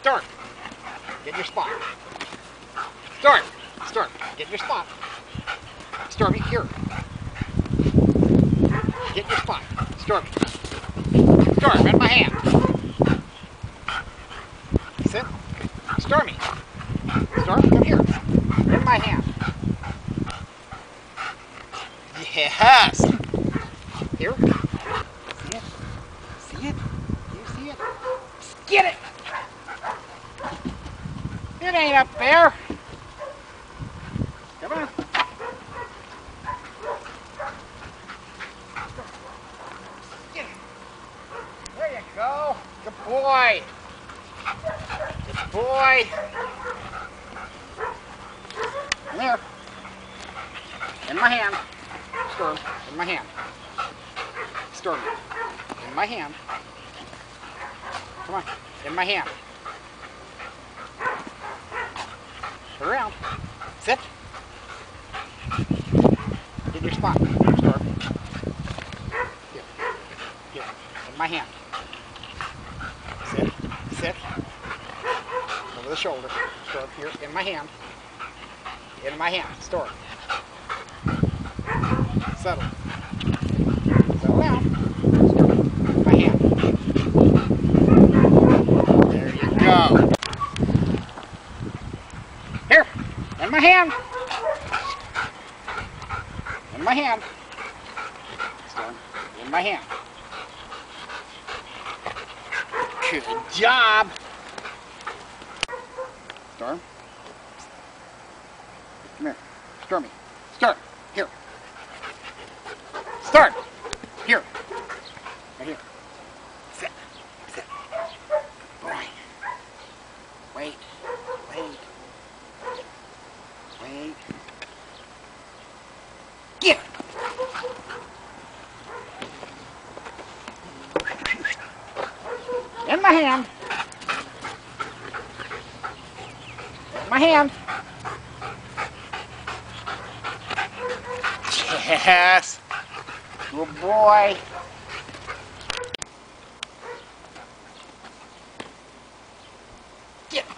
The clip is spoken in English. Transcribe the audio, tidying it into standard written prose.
Storm, get in your spot. Storm, Storm, get in your spot. Stormy, here. Get in your spot. Stormy. Storm, in my hand. Sit. Stormy. Storm, come here. In my hand. Yes. Here. See it? See it? Do you see it? Get it! It ain't up there. Come on. Get it. There you go. Good boy. Good boy. Come here. In my hand. Storm. In my hand. Storm. In my hand. Come on. In my hand. Turn around. Sit. Get your spot. Storm. Here. Here. In my hand. Sit. Sit. Over the shoulder. Storm. Here. In my hand. In my hand. Storm. Settle. Settle down. Storm. In my hand. There you go. Here. In my hand. In my hand. Storm. In my hand. Good job. Storm. Come here. Stormy. Storm. Here. Storm. Here. Right here. Sit. Sit. Boy. Wait. Wait. Wait. Get it. In my hand. In my hand. Yes. Good boy. Get it.